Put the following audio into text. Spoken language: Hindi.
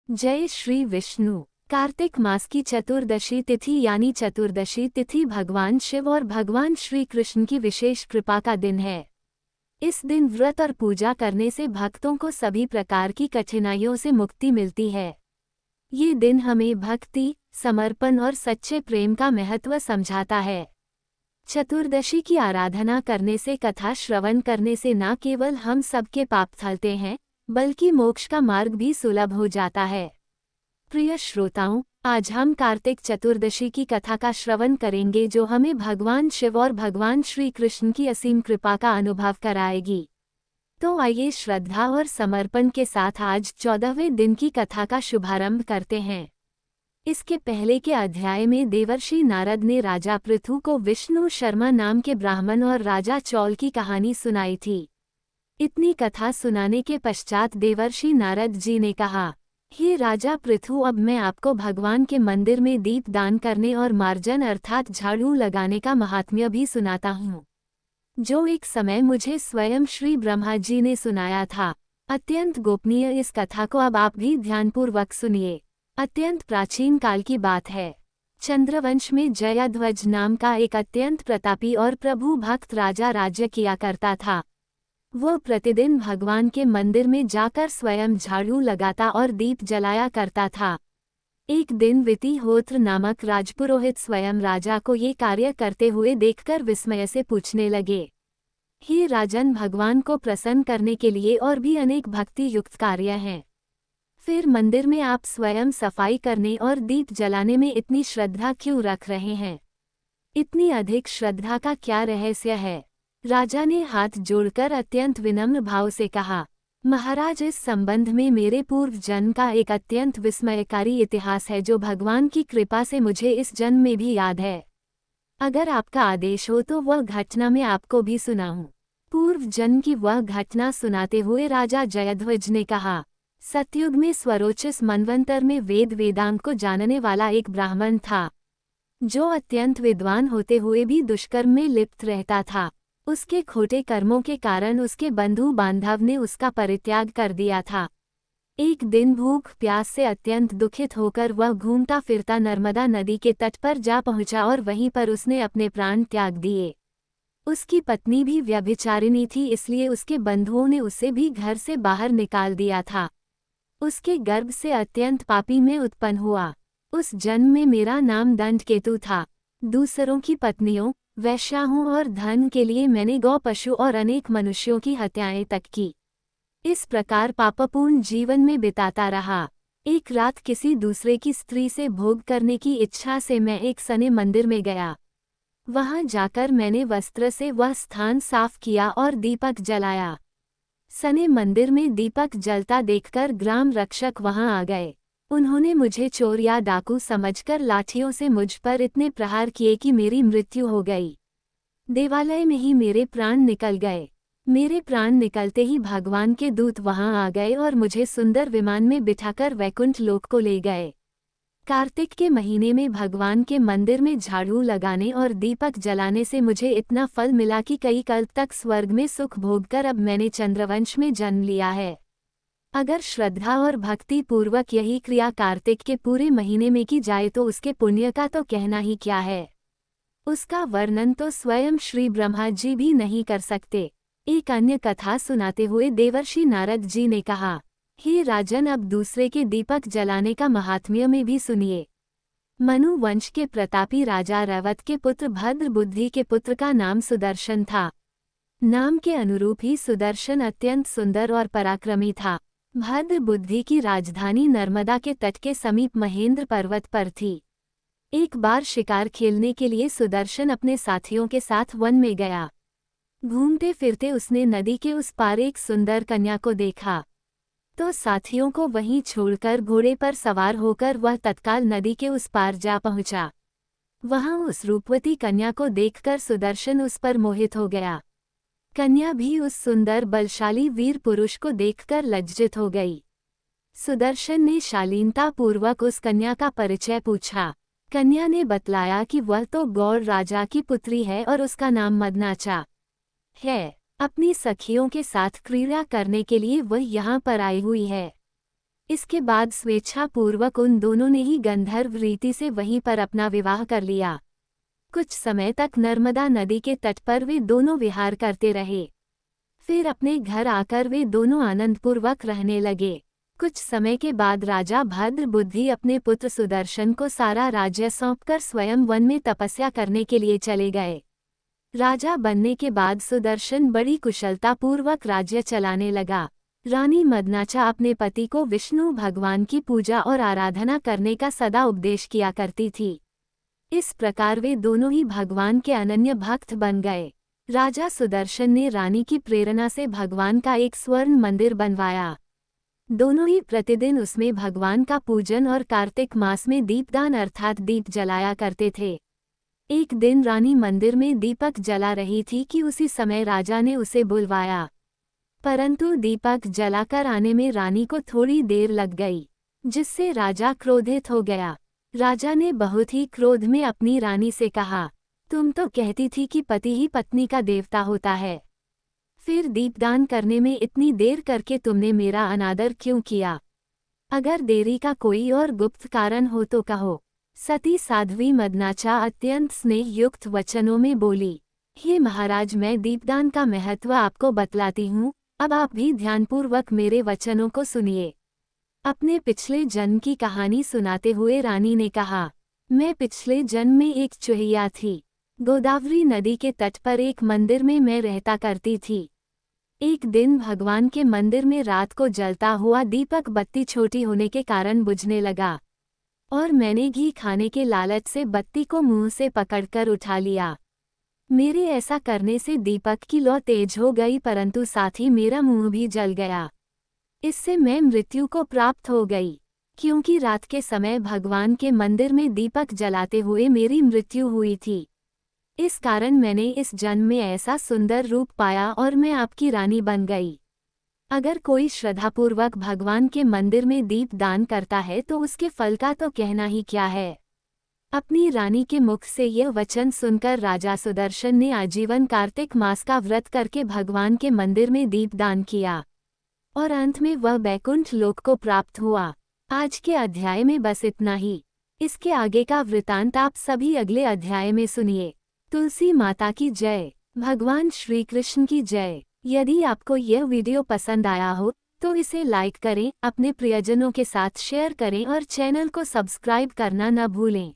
जय श्री विष्णु। कार्तिक मास की चतुर्दशी तिथि यानी चतुर्दशी तिथि भगवान शिव और भगवान श्री कृष्ण की विशेष कृपा का दिन है। इस दिन व्रत और पूजा करने से भक्तों को सभी प्रकार की कठिनाइयों से मुक्ति मिलती है। ये दिन हमें भक्ति, समर्पण और सच्चे प्रेम का महत्व समझाता है। चतुर्दशी की आराधना करने से, कथा श्रवण करने से न केवल हम सबके पाप धलते हैं, बल्कि मोक्ष का मार्ग भी सुलभ हो जाता है। प्रिय श्रोताओं, आज हम कार्तिक चतुर्दशी की कथा का श्रवण करेंगे जो हमें भगवान शिव और भगवान श्री कृष्ण की असीम कृपा का अनुभव कराएगी। तो आइए श्रद्धा और समर्पण के साथ आज 14वें दिन की कथा का शुभारंभ करते हैं। इसके पहले के अध्याय में देवर्षि नारद ने राजा पृथु को विष्णु शर्मा नाम के ब्राह्मण और राजा चौल की कहानी सुनाई थी। इतनी कथा सुनाने के पश्चात देवर्षि नारद जी ने कहा, हे राजा पृथु, अब मैं आपको भगवान के मंदिर में दीप दान करने और मार्जन अर्थात झाड़ू लगाने का महात्म्य भी सुनाता हूँ, जो एक समय मुझे स्वयं श्री ब्रह्मा जी ने सुनाया था। अत्यंत गोपनीय इस कथा को अब आप भी ध्यानपूर्वक सुनिए। अत्यंत प्राचीन काल की बात है। चंद्रवंश में जयाध्वज नाम का एक अत्यंत प्रतापी और प्रभु भक्त राजा राज्य किया करता था। वह प्रतिदिन भगवान के मंदिर में जाकर स्वयं झाड़ू लगाता और दीप जलाया करता था। एक दिन वितिहोत्र नामक राजपुरोहित स्वयं राजा को ये कार्य करते हुए देखकर विस्मय से पूछने लगे, हे राजन, भगवान को प्रसन्न करने के लिए और भी अनेक भक्ति युक्त कार्य हैं, फिर मंदिर में आप स्वयं सफाई करने और दीप जलाने में इतनी श्रद्धा क्यों रख रहे हैं? इतनी अधिक श्रद्धा का क्या रहस्य है? राजा ने हाथ जोड़कर अत्यंत विनम्र भाव से कहा, महाराज, इस संबंध में मेरे पूर्व जन्म का एक अत्यंत विस्मयकारी इतिहास है जो भगवान की कृपा से मुझे इस जन्म में भी याद है। अगर आपका आदेश हो तो वह घटना मैं आपको भी सुनाऊं। पूर्व जन्म की वह घटना सुनाते हुए राजा जयध्वज ने कहा, सतयुग में स्वरोचिस मनवंतर में वेद वेदांग को जानने वाला एक ब्राह्मण था, जो अत्यंत विद्वान होते हुए भी दुष्कर्म में लिप्त रहता था। उसके खोटे कर्मों के कारण उसके बंधु बांधव ने उसका परित्याग कर दिया था। एक दिन भूख प्यास से अत्यंत दुखित होकर वह घूमता फिरता नर्मदा नदी के तट पर जा पहुंचा और वहीं पर उसने अपने प्राण त्याग दिए। उसकी पत्नी भी व्यभिचारिणी थी, इसलिए उसके बंधुओं ने उसे भी घर से बाहर निकाल दिया था। उसके गर्भ से अत्यंत पापी में उत्पन्न हुआ। उस जन्म में मेरा नाम दंडकेतु था। दूसरों की पत्नियों, वैश्याओं और धन के लिए मैंने गौ, पशु और अनेक मनुष्यों की हत्याएं तक की। इस प्रकार पापपूर्ण जीवन में बिताता रहा। एक रात किसी दूसरे की स्त्री से भोग करने की इच्छा से मैं एक सने मंदिर में गया। वहां जाकर मैंने वस्त्र से वह स्थान साफ किया और दीपक जलाया। सने मंदिर में दीपक जलता देखकर ग्राम रक्षक वहां आ गए। उन्होंने मुझे चोर या डाकू समझकर लाठियों से मुझ पर इतने प्रहार किए कि मेरी मृत्यु हो गई। देवालय में ही मेरे प्राण निकल गए। मेरे प्राण निकलते ही भगवान के दूत वहां आ गए और मुझे सुंदर विमान में बिठाकर वैकुंठ लोक को ले गए। कार्तिक के महीने में भगवान के मंदिर में झाड़ू लगाने और दीपक जलाने से मुझे इतना फल मिला कि कई कल्प तक स्वर्ग में सुख भोगकर अब मैंने चंद्रवंश में जन्म लिया है। अगर श्रद्धा और भक्ति पूर्वक यही क्रिया कार्तिक के पूरे महीने में की जाए तो उसके पुण्य का तो कहना ही क्या है। उसका वर्णन तो स्वयं श्री ब्रह्मा जी भी नहीं कर सकते। एक अन्य कथा सुनाते हुए देवर्षि नारद जी ने कहा, हे राजन, अब दूसरे के दीपक जलाने का महात्म्य में भी सुनिए। मनु वंश के प्रतापी राजा रवत के पुत्र भद्र बुद्धि के पुत्र का नाम सुदर्शन था। नाम के अनुरूप ही सुदर्शन अत्यंत सुंदर और पराक्रमी था। भद्र बुद्धि की राजधानी नर्मदा के तट के समीप महेंद्र पर्वत पर थी। एक बार शिकार खेलने के लिए सुदर्शन अपने साथियों के साथ वन में गया। घूमते फिरते उसने नदी के उस पार एक सुंदर कन्या को देखा, तो साथियों को वहीं छोड़कर घोड़े पर सवार होकर वह तत्काल नदी के उस पार जा पहुंचा। वहां उस रूपवती कन्या को देखकर सुदर्शन उस पर मोहित हो गया। कन्या भी उस सुंदर बलशाली वीर पुरुष को देखकर लज्जित हो गई। सुदर्शन ने शालीनता पूर्वक उस कन्या का परिचय पूछा। कन्या ने बतलाया कि वह तो गौड़ राजा की पुत्री है और उसका नाम मदनाचा है। अपनी सखियों के साथ क्रीड़ा करने के लिए वह यहाँ पर आई हुई है। इसके बाद स्वेच्छापूर्वक उन दोनों ने ही गंधर्व रीति से वहीं पर अपना विवाह कर लिया। कुछ समय तक नर्मदा नदी के तट पर वे दोनों विहार करते रहे। फिर अपने घर आकर वे दोनों आनंदपूर्वक रहने लगे। कुछ समय के बाद राजा भद्र बुद्धि अपने पुत्र सुदर्शन को सारा राज्य सौंपकर स्वयं वन में तपस्या करने के लिए चले गए। राजा बनने के बाद सुदर्शन बड़ी कुशलतापूर्वक राज्य चलाने लगा। रानी मदनाचा अपने पति को विष्णु भगवान की पूजा और आराधना करने का सदा उपदेश किया करती थी। इस प्रकार वे दोनों ही भगवान के अनन्य भक्त बन गए। राजा सुदर्शन ने रानी की प्रेरणा से भगवान का एक स्वर्ण मंदिर बनवाया। दोनों ही प्रतिदिन उसमें भगवान का पूजन और कार्तिक मास में दीपदान अर्थात दीप जलाया करते थे। एक दिन रानी मंदिर में दीपक जला रही थी कि उसी समय राजा ने उसे बुलवाया, परंतु दीपक जलाकर आने में रानी को थोड़ी देर लग गई, जिससे राजा क्रोधित हो गया। राजा ने बहुत ही क्रोध में अपनी रानी से कहा, तुम तो कहती थी कि पति ही पत्नी का देवता होता है, फिर दीपदान करने में इतनी देर करके तुमने मेरा अनादर क्यों किया? अगर देरी का कोई और गुप्त कारण हो तो कहो। सती साध्वी मदनाचा अत्यंत स्नेह युक्त वचनों में बोली, हे महाराज, मैं दीपदान का महत्व आपको बतलाती हूँ, अब आप भी ध्यानपूर्वक मेरे वचनों को सुनिए। अपने पिछले जन्म की कहानी सुनाते हुए रानी ने कहा, मैं पिछले जन्म में एक चुहिया थी। गोदावरी नदी के तट पर एक मंदिर में मैं रहता करती थी। एक दिन भगवान के मंदिर में रात को जलता हुआ दीपक बत्ती छोटी होने के कारण बुझने लगा और मैंने घी खाने के लालच से बत्ती को मुंह से पकड़कर उठा लिया। मेरे ऐसा करने से दीपक की लौ तेज हो गई, परंतु साथ ही मेरा मुंह भी जल गया। इससे मैं मृत्यु को प्राप्त हो गई, क्योंकि रात के समय भगवान के मंदिर में दीपक जलाते हुए मेरी मृत्यु हुई थी। इस कारण मैंने इस जन्म में ऐसा सुंदर रूप पाया और मैं आपकी रानी बन गई। अगर कोई श्रद्धापूर्वक भगवान के मंदिर में दीप दान करता है तो उसके फल का तो कहना ही क्या है। अपनी रानी के मुख से यह वचन सुनकर राजा सुदर्शन ने आजीवन कार्तिक मास का व्रत करके भगवान के मंदिर में दीप दान किया और अंत में वह बैकुंठ लोक को प्राप्त हुआ। आज के अध्याय में बस इतना ही। इसके आगे का वृतांत आप सभी अगले अध्याय में सुनिए। तुलसी माता की जय, भगवान श्री कृष्ण की जय। यदि आपको यह वीडियो पसंद आया हो तो इसे लाइक करें, अपने प्रियजनों के साथ शेयर करें और चैनल को सब्सक्राइब करना न भूलें।